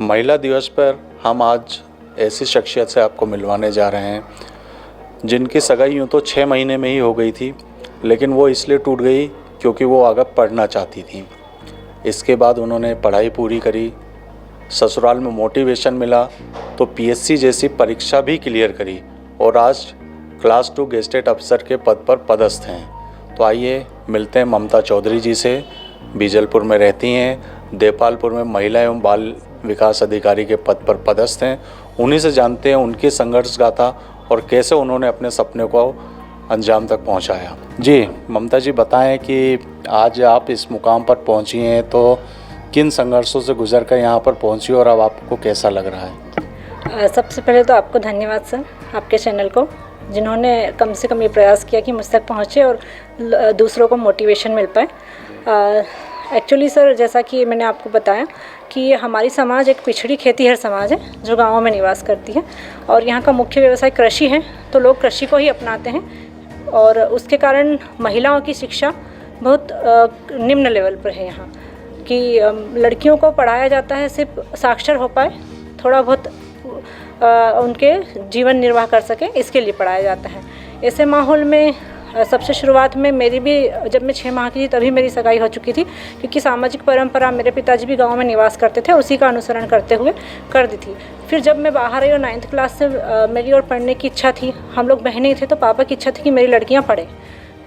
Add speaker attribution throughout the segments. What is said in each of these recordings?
Speaker 1: महिला दिवस पर हम आज ऐसी शख्सियत से आपको मिलवाने जा रहे हैं जिनकी सगाई यूँ तो 6 महीने में ही हो गई थी, लेकिन वो इसलिए टूट गई क्योंकि वो आगे पढ़ना चाहती थी। इसके बाद उन्होंने पढ़ाई पूरी करी, ससुराल में मोटिवेशन मिला तो पीएससी जैसी परीक्षा भी क्लियर करी और आज क्लास 2 गेस्टेड अफसर के पद पर पदस्थ हैं। तो आइए मिलते हैं ममता चौधरी जी से। बीजलपुर में रहती हैं, देपालपुर में महिला एवं बाल विकास अधिकारी के पद पर पदस्थ हैं। उन्हीं से जानते हैं उनकी संघर्ष गाथा और कैसे उन्होंने अपने सपने को अंजाम तक पहुंचाया। जी ममता जी, बताएं कि आज आप इस मुकाम पर पहुंची हैं तो किन संघर्षों से गुजर कर यहाँ पर पहुंची और अब आपको कैसा लग रहा है?
Speaker 2: सबसे पहले तो आपको धन्यवाद सर, आपके चैनल को, जिन्होंने कम से कम ये प्रयास किया कि मुझ तक पहुँचे और दूसरों को मोटिवेशन मिल पाए। एक्चुअली सर, जैसा कि मैंने आपको बताया कि हमारी समाज एक पिछड़ी खेतीहर समाज है जो गाँवों में निवास करती है और यहाँ का मुख्य व्यवसाय कृषि है, तो लोग कृषि को ही अपनाते हैं और उसके कारण महिलाओं की शिक्षा बहुत निम्न लेवल पर है यहाँ कि लड़कियों को पढ़ाया जाता है सिर्फ साक्षर हो पाए, थोड़ा बहुत उनके जीवन निर्वाह कर सके, इसके लिए पढ़ाया जाता है। ऐसे माहौल में सबसे शुरुआत में मेरी भी, जब मैं 6 माह की थी तभी मेरी सगाई हो चुकी थी, क्योंकि सामाजिक परंपरा, मेरे पिताजी भी गांव में निवास करते थे, उसी का अनुसरण करते हुए कर दी थी। फिर जब मैं बाहर आई और 9th क्लास से मेरी और पढ़ने की इच्छा थी, हम लोग बहनें थे तो पापा की इच्छा थी कि मेरी लड़कियाँ पढ़ें।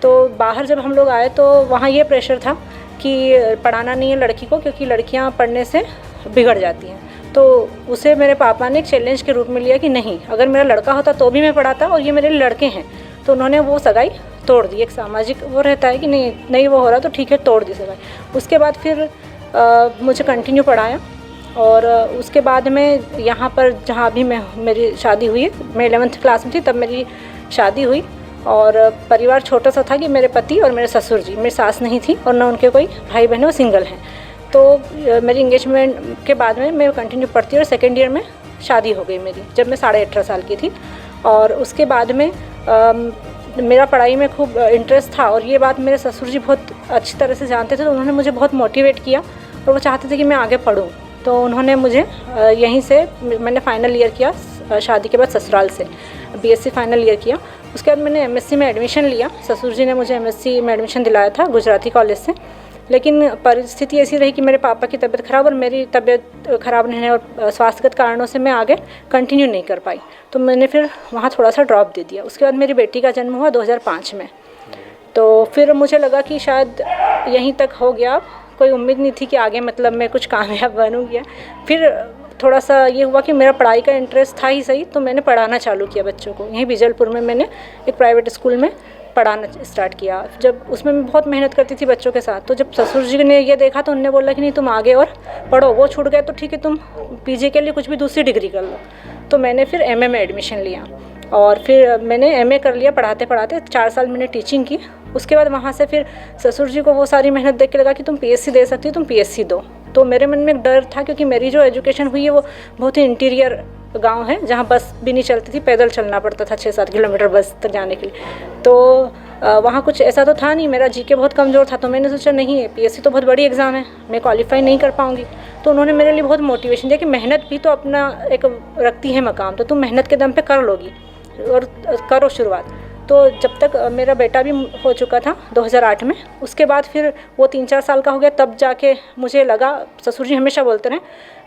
Speaker 2: तो बाहर जब हम लोग आए तो वहाँ ये प्रेशर था कि पढ़ाना नहीं है लड़की को, क्योंकि लड़कियाँ पढ़ने से बिगड़ जाती हैं। तो उसे मेरे पापा ने एक चैलेंज के रूप में लिया कि नहीं, अगर मेरा लड़का होता तो भी मैं पढ़ाता और ये मेरे लड़के हैं। तो उन्होंने वो सगाई तोड़ दी। एक सामाजिक वो रहता है कि नहीं वो हो रहा तो ठीक है, तोड़ दी सगाई। उसके बाद फिर मुझे कंटिन्यू पढ़ाया और उसके बाद में यहाँ पर जहाँ अभी मेरी शादी हुई है, मैं 11th क्लास में थी तब मेरी शादी हुई और परिवार छोटा सा था कि मेरे पति और मेरे ससुर जी, मेरी सास नहीं थी और न उनके कोई भाई बहन, वो सिंगल हैं। तो मेरी इंगेजमेंट के बाद में मैं कंटिन्यू पढ़ती और 2nd ईयर में शादी हो गई मेरी, जब मैं 18.5 साल की थी। और उसके बाद में मेरा पढ़ाई में खूब इंटरेस्ट था और ये बात मेरे ससुर जी बहुत अच्छी तरह से जानते थे, तो उन्होंने मुझे बहुत मोटिवेट किया और वो चाहते थे कि मैं आगे पढूं। तो उन्होंने मुझे यहीं से, मैंने फाइनल ईयर किया शादी के बाद ससुराल से, बीएससी फाइनल ईयर किया। उसके बाद मैंने एमएससी में एडमिशन लिया। ससुर जी ने मुझे एमएससी में एडमिशन दिलाया था गुजराती कॉलेज से, लेकिन परिस्थिति ऐसी रही कि मेरे पापा की तबीयत ख़राब और मेरी तबीयत ख़राब रहने और स्वास्थ्यगत कारणों से मैं आगे कंटिन्यू नहीं कर पाई, तो मैंने फिर वहाँ थोड़ा सा ड्रॉप दे दिया। उसके बाद मेरी बेटी का जन्म हुआ 2005 में। तो फिर मुझे लगा कि शायद यहीं तक हो गया, कोई उम्मीद नहीं थी कि आगे मतलब मैं कुछ कामयाब बनूँगी। फिर थोड़ा सा ये हुआ कि मेरा पढ़ाई का इंटरेस्ट था ही सही, तो मैंने पढ़ाना चालू किया बच्चों को। यहीं बीजलपुर में मैंने एक प्राइवेट स्कूल में पढ़ाना स्टार्ट किया। जब उसमें मैं बहुत मेहनत करती थी बच्चों के साथ, तो जब ससुर जी ने ये देखा तो उन्होंने बोला कि नहीं, तुम आगे और पढ़ो, वो छूट गए तो ठीक है, तुम पीजी के लिए कुछ भी दूसरी डिग्री कर लो। तो मैंने फिर एमए में एडमिशन लिया और फिर मैंने एमए कर लिया। पढ़ाते पढ़ाते 4 साल मैंने टीचिंग की। उसके बाद वहाँ से फिर ससुर जी को वो सारी मेहनत देख के लगा कि तुम पीएससी दे सकती हो, तुम पीएससी दो। तो मेरे मन में एक डर था, क्योंकि मेरी जो एजुकेशन हुई है वो बहुत ही इंटीरियर गांव है, जहाँ बस भी नहीं चलती थी, पैदल चलना पड़ता था 6-7 किलोमीटर बस तक जाने के लिए। तो वहाँ कुछ ऐसा तो था नहीं, मेरा जीके बहुत कमज़ोर था। तो मैंने सोचा नहीं है, पीएससी तो बहुत बड़ी एग्ज़ाम है, मैं क्वालिफाई नहीं कर पाऊँगी। तो उन्होंने मेरे लिए बहुत मोटिवेशन दिया कि मेहनत भी तो अपना एक रखती है मकाम, तो तुम मेहनत के दम पे कर लोगी और करो शुरुआत। तो जब तक मेरा बेटा भी हो चुका था 2008 में, उसके बाद फिर वो 3-4 साल का हो गया, तब जाके मुझे लगा, ससुर जी हमेशा बोलते रहे,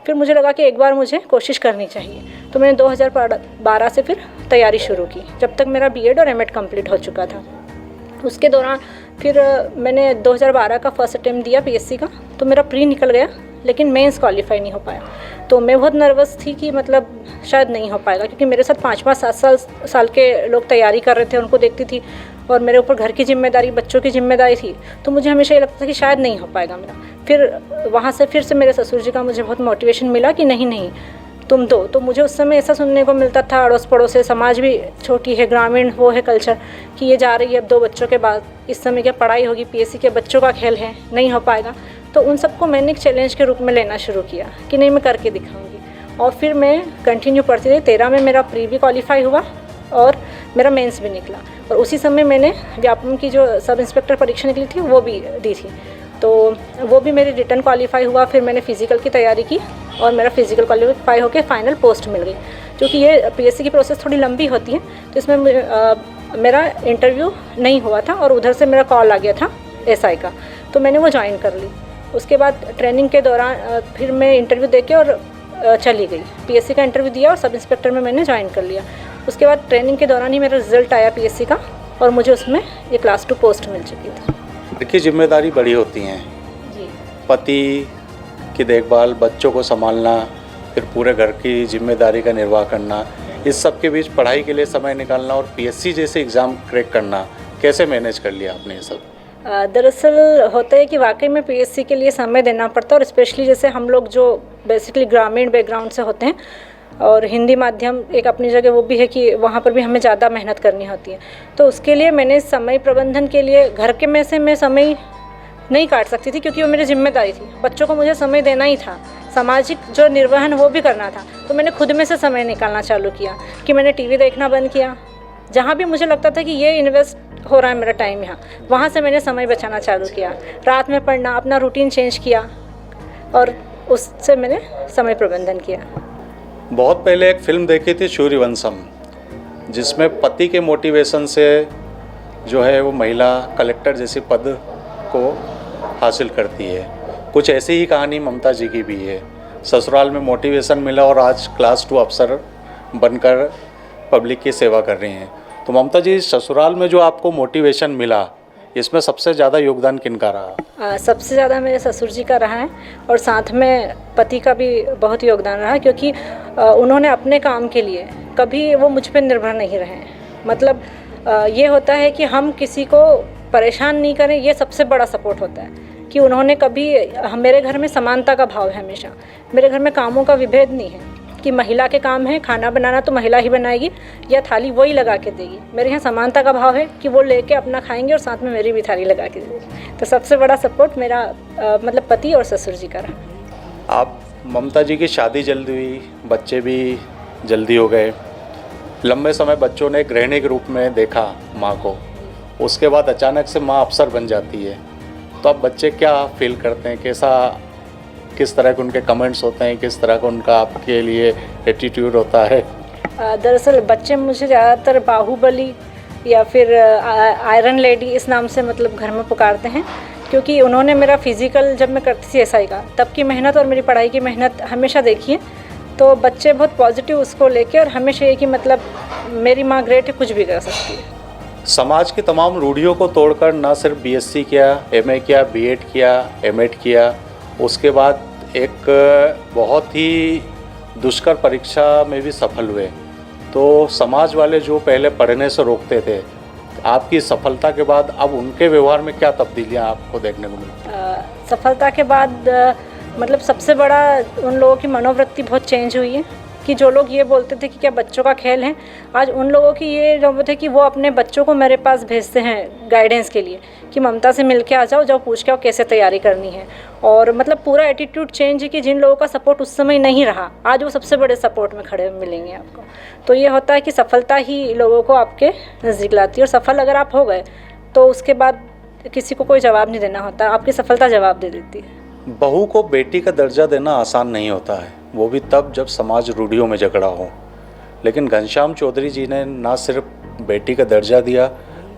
Speaker 2: फिर मुझे लगा कि एक बार मुझे कोशिश करनी चाहिए। तो मैंने 2012 से फिर तैयारी शुरू की, जब तक मेरा बीएड और एमएड कंप्लीट हो चुका था। उसके दौरान फिर मैंने 2012 का फर्स्ट अटेम्प्ट दिया पीएससी का, तो मेरा प्री निकल गया, लेकिन मेंस क्वालिफाई नहीं हो पाया। तो मैं बहुत नर्वस थी कि मतलब शायद नहीं हो पाएगा, क्योंकि मेरे साथ 5-7 साल के लोग तैयारी कर रहे थे, उनको देखती थी और मेरे ऊपर घर की जिम्मेदारी, बच्चों की जिम्मेदारी थी। तो मुझे हमेशा ये लगता था कि शायद नहीं हो पाएगा मेरा। फिर वहाँ से फिर से मेरे ससुर जी का मुझे बहुत मोटिवेशन मिला कि नहीं तुम दो। तो मुझे उस समय ऐसा सुनने को मिलता था अड़ोस पड़ोस से, समाज भी छोटी है, ग्रामीण वो है कल्चर, कि ये जा रही है अब 2 बच्चों के बाद, इस समय क्या पढ़ाई होगी, पीएससी के बच्चों का खेल है, नहीं हो पाएगा। तो उन सबको मैंने एक चैलेंज के रूप में लेना शुरू किया कि नहीं, मैं करके दिखाऊंगी। और फिर मैं कंटिन्यू पढ़ती रही। 13 में मेरा प्री भी क्वालिफाई हुआ और मेरा मेंस भी निकला। और उसी समय मैंने व्यापम की जो सब इंस्पेक्टर परीक्षा निकली थी वो भी दी थी, तो वो भी मेरी रिटर्न क्वालिफाई हुआ। फिर मैंने फ़िज़िकल की तैयारी की और मेरा फिजिकल क्वालिफाई होकर फाइनल पोस्ट मिल गई। क्योंकि ये पीएससी की प्रोसेस थोड़ी लंबी होती है, तो इसमें मेरा इंटरव्यू नहीं हुआ था और उधर से मेरा कॉल आ गया था एसआई का, तो मैंने वो ज्वाइन कर ली। उसके बाद ट्रेनिंग के दौरान फिर मैं इंटरव्यू दे के और चली गई, पीएससी का इंटरव्यू दिया और सब इंस्पेक्टर में मैंने ज्वाइन कर लिया। उसके बाद ट्रेनिंग के दौरान ही मेरा रिजल्ट आया पीएससी का और मुझे उसमें ये क्लास 2 पोस्ट मिल चुकी थी।
Speaker 1: देखिए, जिम्मेदारी बड़ी होती हैं
Speaker 2: जी।
Speaker 1: पति की देखभाल, बच्चों को संभालना, फिर पूरे घर की जिम्मेदारी का निर्वाह करना, इस सब के बीच पढ़ाई के लिए समय निकालना और पीएससी जैसे एग्ज़ाम क्रैक करना, कैसे मैनेज कर लिया आपने ये सब?
Speaker 2: दरअसल होता है कि वाकई में पीएससी के लिए समय देना पड़ता है, और स्पेशली जैसे हम लोग जो बेसिकली ग्रामीण बैकग्राउंड से होते हैं और हिंदी माध्यम एक अपनी जगह वो भी है कि वहाँ पर भी हमें ज़्यादा मेहनत करनी होती है। तो उसके लिए मैंने समय प्रबंधन के लिए घर के में से मैं समय नहीं काट सकती थी, क्योंकि वो मेरी जिम्मेदारी थी। बच्चों को मुझे समय देना ही था, सामाजिक जो निर्वहन वो भी करना था। तो मैंने खुद में से समय निकालना चालू किया कि मैंने टीवी देखना बंद किया। जहाँ भी मुझे लगता था कि ये इन्वेस्ट हो रहा है मेरा टाइम यहाँ, वहाँ से मैंने समय बचाना चालू किया। रात में पढ़ना, अपना रूटीन चेंज किया और उससे मैंने समय प्रबंधन किया।
Speaker 1: बहुत पहले एक फिल्म देखी थी सूर्यवंशम, जिसमें पति के मोटिवेशन से जो है वो महिला कलेक्टर जैसे पद को हासिल करती है। कुछ ऐसी ही कहानी ममता जी की भी है। ससुराल में मोटिवेशन मिला और आज क्लास 2 अफसर बनकर पब्लिक की सेवा कर रही हैं। तो ममता जी, ससुराल में जो आपको मोटिवेशन मिला, इसमें सबसे ज़्यादा योगदान किनका रहा?
Speaker 2: सबसे ज़्यादा मेरे ससुर जी का रहा है और साथ में पति का भी बहुत योगदान रहा, क्योंकि उन्होंने अपने काम के लिए कभी वो मुझ पर निर्भर नहीं रहे। मतलब ये होता है कि हम किसी को परेशान नहीं करें, ये सबसे बड़ा सपोर्ट होता है कि उन्होंने कभी, मेरे घर में समानता का भाव है हमेशा। मेरे घर में कामों का विभेद नहीं है कि महिला के काम है खाना बनाना तो महिला ही बनाएगी या थाली वही लगा के देगी। मेरे यहाँ समानता का भाव है कि वो लेके अपना खाएंगे और साथ में मेरी भी थाली लगा के देगी। तो सबसे बड़ा सपोर्ट मेरा मतलब पति और ससुर जी का रहा।
Speaker 1: आप, ममता जी की शादी जल्दी हुई, बच्चे भी जल्दी हो गए, लंबे समय बच्चों ने गृहिणी के रूप में देखा माँ को, उसके बाद अचानक से माँ अफसर बन जाती है, तो अब बच्चे क्या फील करते हैं, किस तरह के उनके कमेंट्स होते हैं, किस तरह का उनका आपके लिए एटीट्यूड होता है?
Speaker 2: दरअसल बच्चे मुझे ज़्यादातर बाहुबली या फिर आयरन लेडी इस नाम से मतलब घर में पुकारते हैं, क्योंकि उन्होंने मेरा फिज़िकल जब मैं करती थी एसआई का, तब की मेहनत और मेरी पढ़ाई की मेहनत हमेशा देखी है। तो बच्चे बहुत पॉजिटिव उसको लेके और हमेशा ये कि मतलब मेरी माँ ग्रेट है, कुछ भी कर सकती है।
Speaker 1: समाज की तमाम रूढ़ियों को तोड़कर ना सिर्फ बीएससी किया, एमए किया, बीएड किया, एमएड किया, उसके बाद एक बहुत ही दुष्कर परीक्षा में भी सफल हुए। तो समाज वाले जो पहले पढ़ने से रोकते थे, आपकी सफलता के बाद अब उनके व्यवहार में क्या तब्दीलियां आपको देखने को मिली?
Speaker 2: सफलता के बाद मतलब सबसे बड़ा उन लोगों की मनोवृत्ति बहुत चेंज हुई है कि जो लोग ये बोलते थे कि क्या बच्चों का खेल है, आज उन लोगों की ये नौबत है कि वो अपने बच्चों को मेरे पास भेजते हैं गाइडेंस के लिए कि ममता से मिल के आ जाओ, जाओ पूछ के आओ कैसे तैयारी करनी है। और मतलब पूरा एटीट्यूड चेंज है कि जिन लोगों का सपोर्ट उस समय नहीं रहा, आज वो सबसे बड़े सपोर्ट में खड़े मिलेंगे आपको। तो ये होता है कि सफलता ही लोगों को आपके नज़दीक लाती है, और सफल अगर आप हो गए तो उसके बाद किसी को कोई जवाब नहीं देना होता, आपकी सफलता जवाब दे देती है।
Speaker 1: बहू को बेटी का दर्जा देना आसान नहीं होता है, वो भी तब जब समाज रूढ़ियों में जकड़ा हो। लेकिन घनश्याम चौधरी जी ने ना सिर्फ बेटी का दर्जा दिया,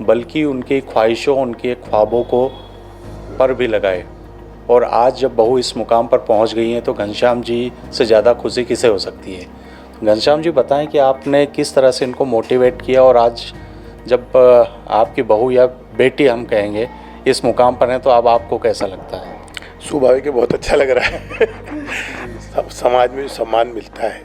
Speaker 1: बल्कि उनकी ख्वाहिशों, उनके ख्वाबों को पर भी लगाए। और आज जब बहू इस मुकाम पर पहुंच गई हैं तो घनश्याम जी से ज़्यादा खुशी किसे हो सकती है? घनश्याम जी बताएं कि आपने किस तरह से इनको मोटिवेट किया, और आज जब आपकी बहू या बेटी हम कहेंगे इस मुकाम पर हैं तो अब आपको कैसा लगता है?
Speaker 3: स्वाभाविक है, बहुत अच्छा लग रहा है। समाज में जो सम्मान मिलता है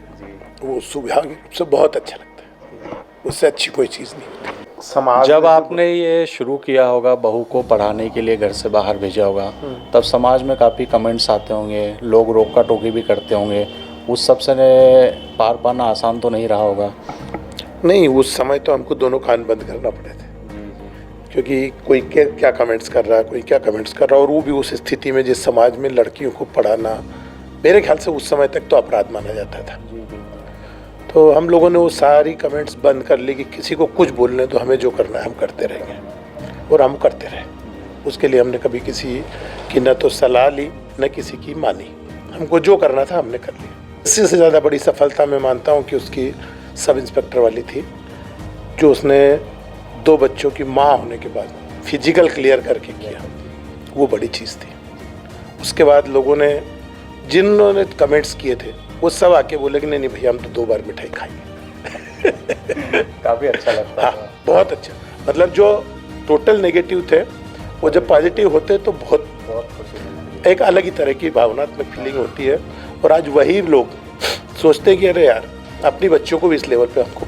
Speaker 3: वो स्वाभाविक रूप से बहुत अच्छा लगता है, उससे अच्छी कोई चीज़ नहीं होती। समाज
Speaker 1: जब आपने ये शुरू किया होगा, बहू को पढ़ाने के लिए घर से बाहर भेजा होगा, तब समाज में काफ़ी कमेंट्स आते होंगे, लोग रोका टोकी भी करते होंगे, उस सब से पार पाना आसान तो नहीं रहा होगा?
Speaker 3: नहीं, उस समय तो हमको दोनों कान बंद करना पड़े थे, क्योंकि कोई क्या कमेंट्स कर रहा है, कोई क्या कमेंट्स कर रहा है, और वो भी उस स्थिति में जिस समाज में लड़कियों को पढ़ाना मेरे ख्याल से उस समय तक तो अपराध माना जाता था। तो हम लोगों ने वो सारी कमेंट्स बंद कर ली कि किसी को कुछ बोलने तो हमें जो करना है हम करते रहेंगे, और हम करते रहे। उसके लिए हमने कभी किसी की न तो सलाह ली न किसी की मानी, हमको जो करना था हमने कर लिया। इससे ज़्यादा बड़ी सफलता मैं मानता हूँ कि उसकी सब इंस्पेक्टर वाली थी, जो उसने 2 बच्चों की माँ होने के बाद फिजिकल क्लियर करके किया, वो बड़ी चीज़ थी। उसके बाद लोगों ने जिन्होंने कमेंट्स किए थे वो सब आके बोले कि नहीं भैया हम तो 2 बार मिठाई खाएंगे।
Speaker 1: काफ़ी अच्छा लगता है।
Speaker 3: हाँ, बहुत अच्छा। मतलब जो टोटल नेगेटिव थे वो जब पॉजिटिव होते तो बहुत
Speaker 1: खुशी मिलती
Speaker 3: एक अलग ही तरह की भावनात्मक फीलिंग होती है। और आज वही लोग सोचते हैं कि अरे यार अपनी बच्चों को भी इस लेवल पे हमको